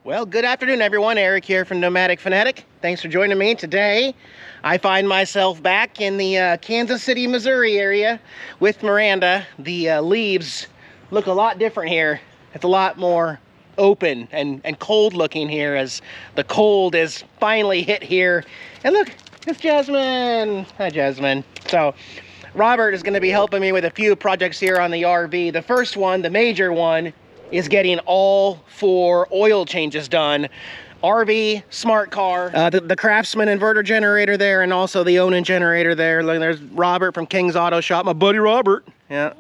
Well, good afternoon, everyone. Eric here from Nomadic Fanatic. Thanks for joining me today. I find myself back in the Kansas City, Missouri area with Miranda. The leaves look a lot different here. It's a lot more open and cold looking here as the cold is finally hit here. And look, it's Jasmine. Hi, Jasmine. So Robert is going to be helping me with a few projects here on the RV. The first one, the major one, is getting all 4 oil changes done. RV, smart car, the Craftsman inverter generator there, and also the Onan generator there. Look, there's Robert from King's Auto Shop, my buddy Robert. Yeah,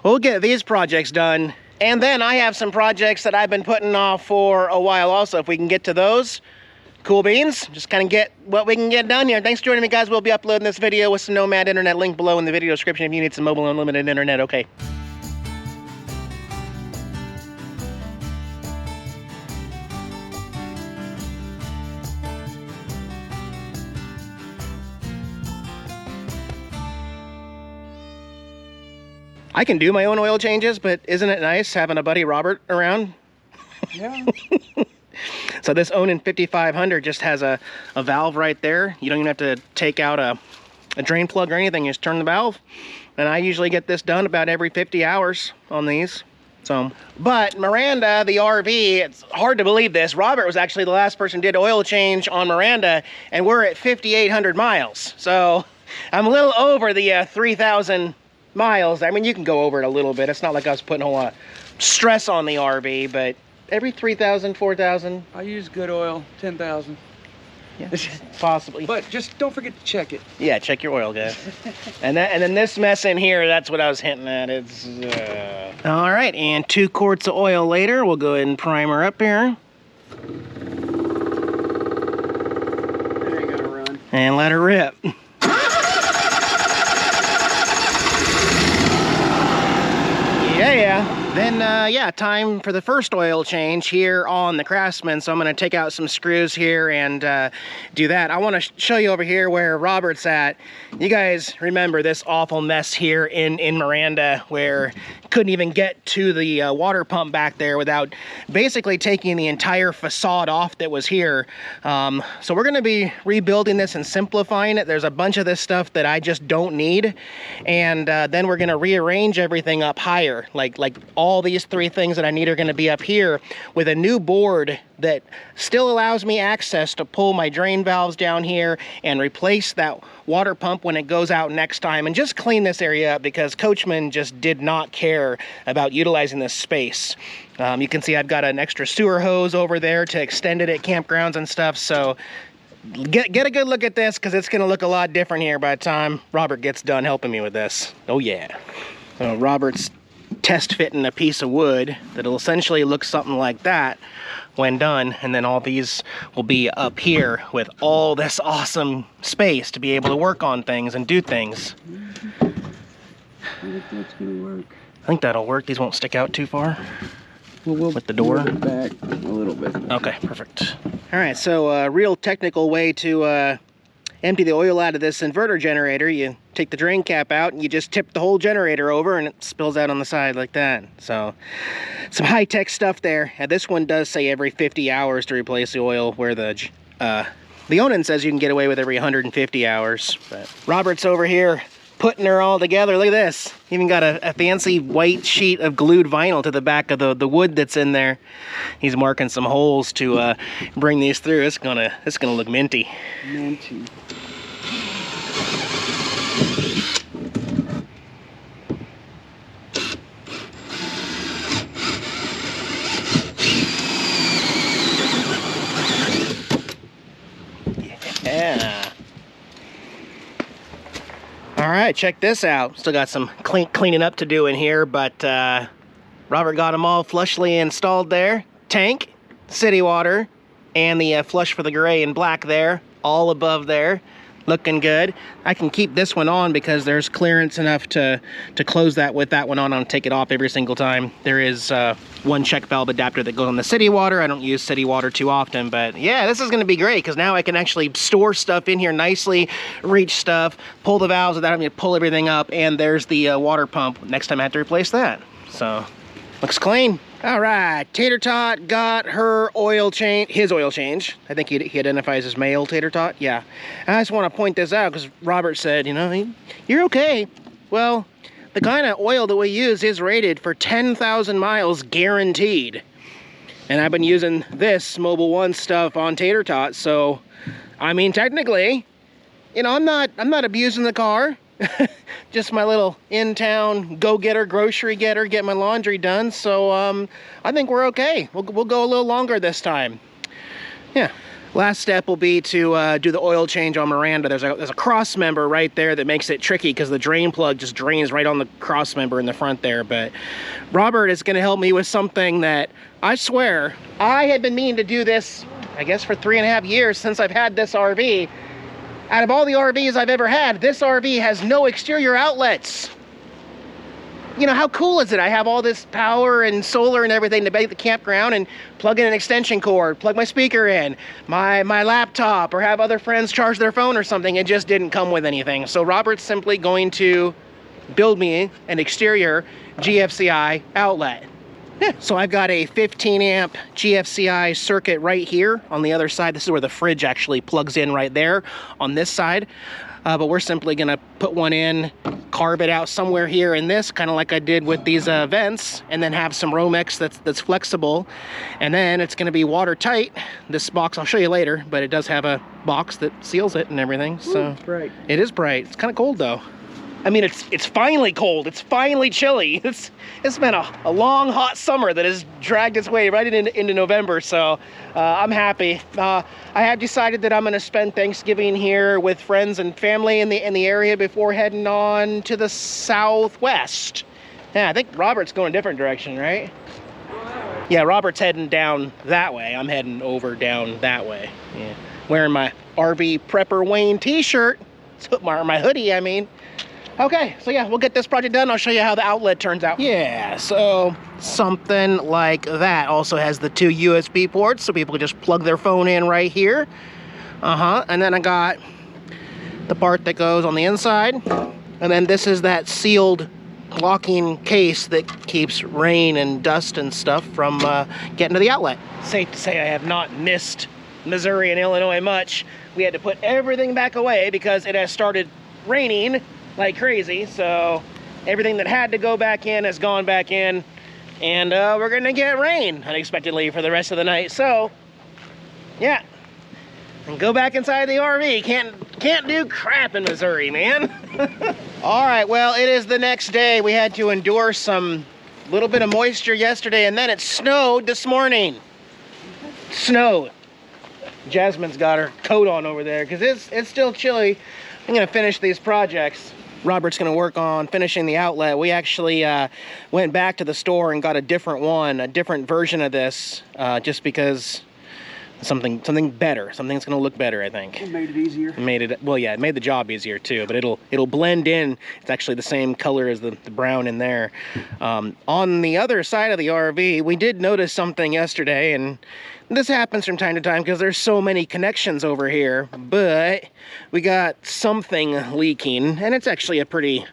we'll get these projects done. And then I have some projects that I've been putting off for a while also. If we can get to those, cool beans. Just kind of get what we can get done here. Thanks for joining me, guys. We'll be uploading this video with some Nomad internet, link below in the video description if you need some mobile unlimited internet. Okay. I can do my own oil changes, but isn't it nice having a buddy Robert around? Yeah. So this Onan 5500 just has a valve right there. You don't even have to take out a drain plug or anything. You just turn the valve. And I usually get this done about every 50 hours on these. So, but Miranda, the RV, it's hard to believe this. Robert was actually the last person who did oil change on Miranda, and we're at 5,800 miles. So I'm a little over the 3,000 miles. I mean, you can go over it a little bit. It's not like I was putting a whole lot of stress on the RV, but every 3,000, 4,000. I use good oil, 10,000. Yeah, possibly. But just don't forget to check it. Yeah, check your oil, guys. and then this mess in here, that's what I was hinting at. It's all right, and 2 quarts of oil later, we'll go ahead and prime her up here. There you go, run. And let her rip. Yeah. Then, yeah, time for the first oil change here on the Craftsman. So I'm going to take out some screws here and do that. I want to show you over here where Robert's at. You guys remember this awful mess here in Miranda where couldn't even get to the water pump back there without basically taking the entire facade off that was here. So we're going to be rebuilding this and simplifying it. There's a bunch of this stuff that I just don't need. And then we're going to rearrange everything up higher. Like all these 3 things that I need are going to be up here with a new board that still allows me access to pull my drain valves down here and replace that water pump when it goes out next time, and just clean this area up because Coachmen just did not care about utilizing this space. You can see I've got an extra sewer hose over there to extend it at campgrounds and stuff, so get a good look at this because it's going to look a lot different here by the time Robert gets done helping me with this. Oh yeah. So Robert's test fitting a piece of wood that'll essentially look something like that when done, and then all these will be up here with all this awesome space to be able to work on things and do things. I think that's gonna work. I think that'll work. These won't stick out too far. We'll with the door back a little bit. Okay, perfect. All right, so a real technical way to empty the oil out of this inverter generator. You take the drain cap out and you just tip the whole generator over and it spills out on the side like that. So some high-tech stuff there. And this one does say every 50 hours to replace the oil, where the Onan says you can get away with every 150 hours. But Robert's over here putting her all together. Look at this. Even got a fancy white sheet of glued vinyl to the back of the wood that's in there. He's marking some holes to bring these through. It's gonna look minty. Minty. Yeah. All right, check this out. Still got some cleaning up to do in here, but Robert got them all flushly installed there. Tank, city water, and the flush for the gray and black there, all above there. Looking good. I can keep this one on because there's clearance enough to close that with that one on and take it off every single time. There is one check valve adapter that goes on the city water. I don't use city water too often, but yeah, this is going to be great because now I can actually store stuff in here nicely, reach stuff, pull the valves without having to pull everything up, and there's the water pump next time I have to replace that. So Looks clean. All right, Tater Tot got her oil change, his oil change. I think he identifies as male Tater Tot. Yeah. I just want to point this out because Robert said, you know, you're okay. Well, the kind of oil that we use is rated for 10,000 miles guaranteed. And I've been using this Mobil 1 stuff on Tater Tot, so I mean, technically, you know, I'm not abusing the car. Just my little in-town go-getter, grocery getter, get my laundry done. So I think we're okay. We'll go a little longer this time. Yeah. Last step will be to do the oil change on Miranda. There's a cross member right there that makes it tricky because the drain plug just drains right on the cross member in the front there. But Robert is going to help me with something that I swear I had been meaning to do this, I guess, for 3.5 years since I've had this RV. Out of all the RVs I've ever had, this RV has no exterior outlets. You know, how cool is it? I have all this power and solar and everything to make the campground and plug in an extension cord, plug my speaker in, my laptop, or have other friends charge their phone or something. It just didn't come with anything. So Robert's simply going to build me an exterior GFCI outlet. So I've got a 15 amp GFCI circuit right here on the other side. This is where the fridge actually plugs in right there on this side. But we're simply gonna put one in, carve it out somewhere here in this, kind of like I did with these vents, and then have some Romex that's flexible. And then it's gonna be watertight. This box, I'll show you later, but it does have a box that seals it and everything. So it's bright. It is bright. It's kind of cold though. I mean, it's finally cold. It's finally chilly. It's been a long, hot summer that has dragged its way right into November. So I'm happy. I have decided that I'm going to spend Thanksgiving here with friends and family in the area before heading on to the southwest. Yeah, I think Robert's going a different direction, right? Yeah, Robert's heading down that way. I'm heading over down that way. Yeah, wearing my RV Prepper Wayne t-shirt. My hoodie, I mean. Okay, so yeah, we'll get this project done. I'll show you how the outlet turns out. Yeah, so something like that. Also has the 2 USB ports, so people can just plug their phone in right here. And then I got the part that goes on the inside. And then this is that sealed locking case that keeps rain and dust and stuff from getting to the outlet. Safe to say I have not missed Missouri and Illinois much. We had to put everything back away because it has started raining like crazy, so everything that had to go back in has gone back in, and we're gonna get rain unexpectedly for the rest of the night. So yeah, and go back inside the RV. Can't do crap in Missouri, man. All right, well, it is the next day. We had to endure some little bit of moisture yesterday, and then it snowed this morning. Snowed. Jasmine's got her coat on over there because it's still chilly. I'm gonna finish these projects. Robert's gonna work on finishing the outlet. We actually went back to the store and got a different one, a different version of this, just because something better, something that's gonna look better, I think. It made it easier. Well, yeah, it made the job easier too, but it'll blend in. It's actually the same color as the brown in there. On the other side of the RV, we did notice something yesterday, and this happens from time to time because there's so many connections over here, but we got something leaking, and it's actually a pretty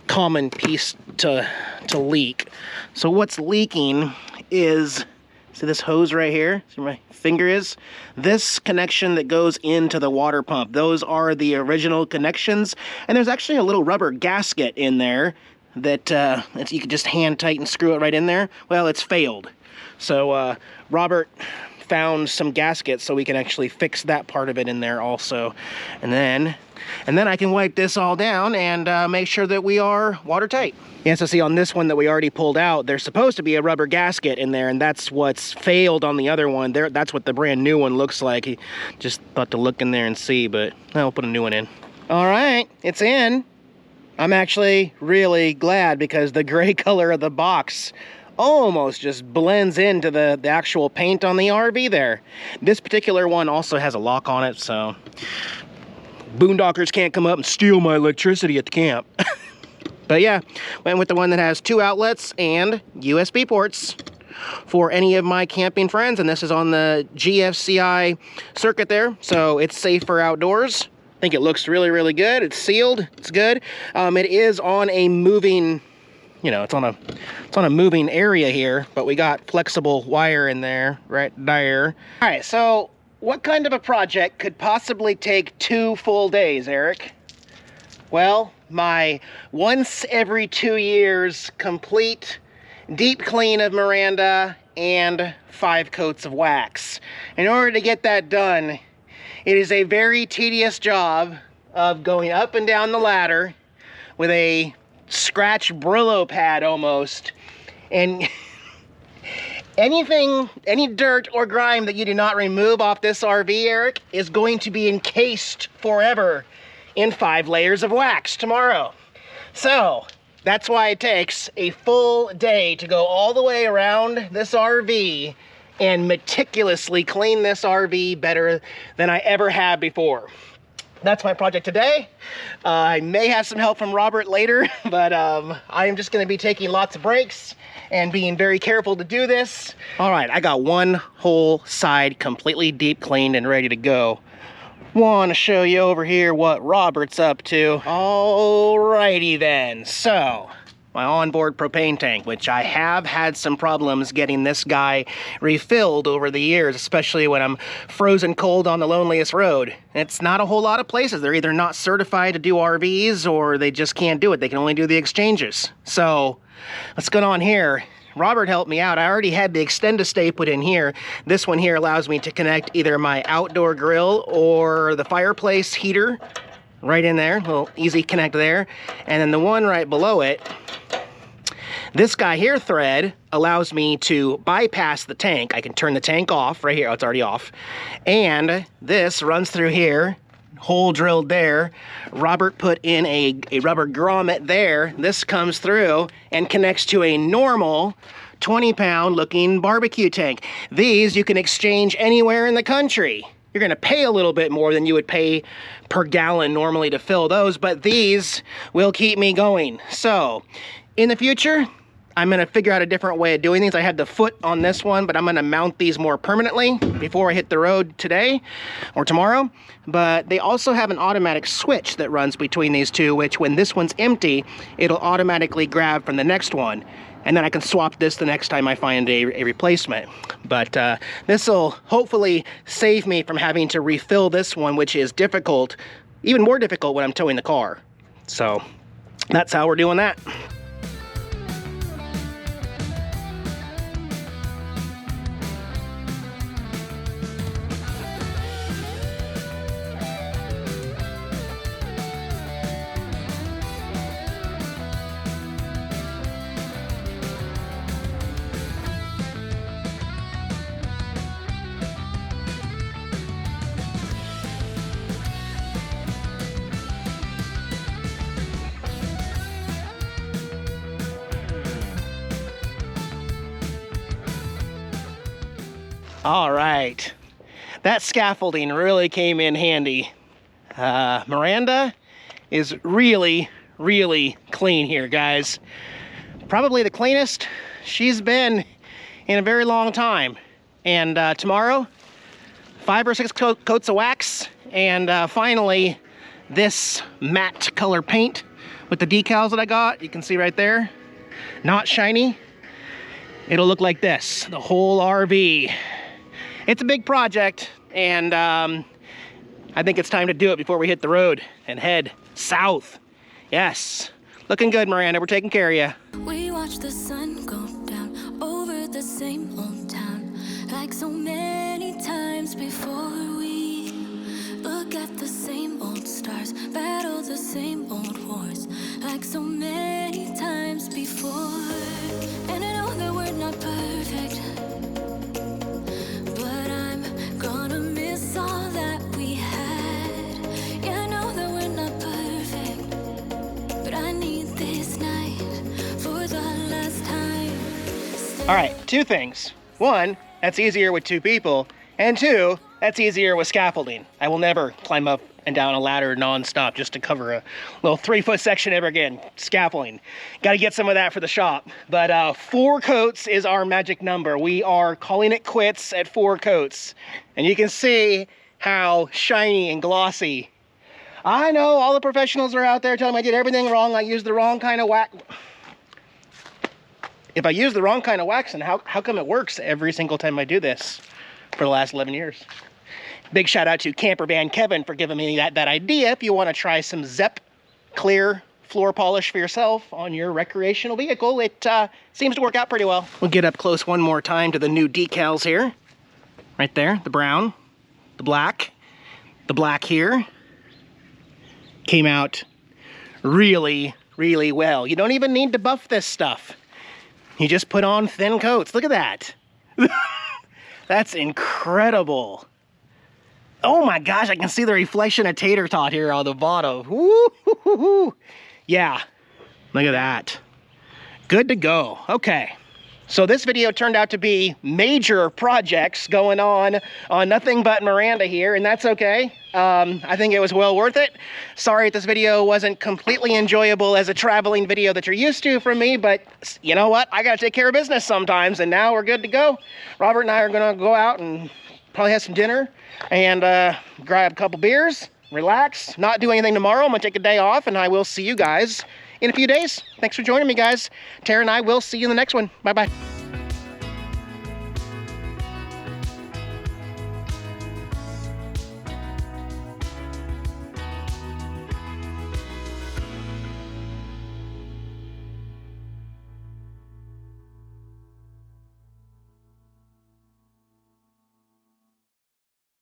common piece to leak. So what's leaking is, see this hose right here? See where my finger is? This connection that goes into the water pump. Those are the original connections, and there's actually a little rubber gasket in there that you could just hand tight and screw it right in there. Well, it's failed. So Robert found some gaskets so we can actually fix that part of it in there also. And then I can wipe this all down and make sure that we are watertight. Yeah, so see on this one that we already pulled out, there's supposed to be a rubber gasket in there, and that's what's failed on the other one. That's what the brand new one looks like. He just thought to look in there and see, but I'll put a new one in. All right, it's in. I'm actually really glad because the gray color of the box almost just blends into the actual paint on the RV there. This particular one also has a lock on it, so boondockers can't come up and steal my electricity at the camp. But yeah, went with the one that has 2 outlets and USB ports for any of my camping friends, and this is on the GFCI circuit there, so it's safe for outdoors. I think it looks really, really good. It's sealed. It's good. It is on a moving you know, it's on a moving area here, but we got flexible wire in there, right there. All right, so what kind of a project could possibly take 2 full days, Eric? Well, my once every 2 years complete deep clean of Miranda and 5 coats of wax. In order to get that done, it is a very tedious job of going up and down the ladder with a scratch Brillo pad almost, and any dirt or grime that you do not remove off this RV, Eric, is going to be encased forever in 5 layers of wax tomorrow. So that's why it takes a full day to go all the way around this RV and meticulously clean this RV better than I ever have before. That's my project today. I may have some help from Robert later, but I am just going to be taking lots of breaks and being very careful to do this. All right, I got one whole side completely deep cleaned and ready to go. Want to show you over here what Robert's up to. Alrighty then, so my onboard propane tank, which I have had some problems getting this guy refilled over the years, especially when I'm frozen cold on the loneliest road. It's not a whole lot of places. They're either not certified to do RVs or they just can't do it. They can only do the exchanges. So let's go on here. Robert helped me out. I already had the extend-a-stay put in here. This one here allows me to connect either my outdoor grill or the fireplace heater right in there. A little easy connect there. And then the one right below it, this guy here thread allows me to bypass the tank. I can turn the tank off right here. Oh, it's already off. And this runs through here, hole drilled there. Robert put in a rubber grommet there. This comes through and connects to a normal 20-pound looking barbecue tank. These you can exchange anywhere in the country. You're gonna pay a little bit more than you would pay per gallon normally to fill those, but these will keep me going. So in the future, I'm gonna figure out a different way of doing these. I had the foot on this one, but I'm gonna mount these more permanently before I hit the road today or tomorrow. But they also have an automatic switch that runs between these two, which when this one's empty, it'll automatically grab from the next one. And then I can swap this the next time I find a replacement. But this will hopefully save me from having to refill this one, which is difficult, even more difficult when I'm towing the car. So that's how we're doing that. All right, that scaffolding really came in handy. Miranda is really, really clean here, guys. Probably the cleanest she's been in a very long time. And tomorrow, 5 or 6 coats of wax, and finally, this matte color paint with the decals that I got. You can see right there, not shiny. It'll look like this, the whole RV. It's a big project, and I think it's time to do it before we hit the road and head south. Yes, looking good, Miranda. We're taking care of you. We watch the sun go down over the same old town, like so many times before. We look at the same old stars, battle the same old wars, like so many times before. And I know that we're not perfect, but I'm gonna miss all that we had. Yeah, I know that we're not perfect, but I need this night for the last time. All right, 2 things. 1, that's easier with 2 people, and 2, that's easier with scaffolding. I will never climb up and down a ladder non-stop just to cover a little 3-foot section ever again. Scaffolding. Got to get some of that for the shop. But 4 coats is our magic number. We are calling it quits at 4 coats. And you can see how shiny and glossy. I know all the professionals are out there telling me I did everything wrong. I used the wrong kind of wax. if I use the wrong kind of wax, and how come it works every single time I do this for the last 11 years? Big shout out to Campervan Kevin for giving me that idea. If you want to try some Zep clear floor polish for yourself on your recreational vehicle, it seems to work out pretty well. We'll get up close one more time to the new decals here. Right there, the brown, the black here. Came out really, really well. You don't even need to buff this stuff. You just put on thin coats. Look at that. That's incredible. Oh my gosh, I can see the reflection of tater tot here on the bottom. Woo-hoo-hoo-hoo. Yeah, look at that. Good to go. Okay. So this video turned out to be major projects going on nothing but Miranda here, and that's okay. I think it was well worth it. Sorry if this video wasn't completely enjoyable as a traveling video that you're used to from me, but you know what? I gotta take care of business sometimes, and now we're good to go. Robert and I are gonna go out and probably have some dinner and grab a couple beers, relax, not do anything tomorrow. I'm gonna take a day off, and I will see you guys in a few days. Thanks for joining me, guys. Tara and I will see you in the next one. Bye-bye.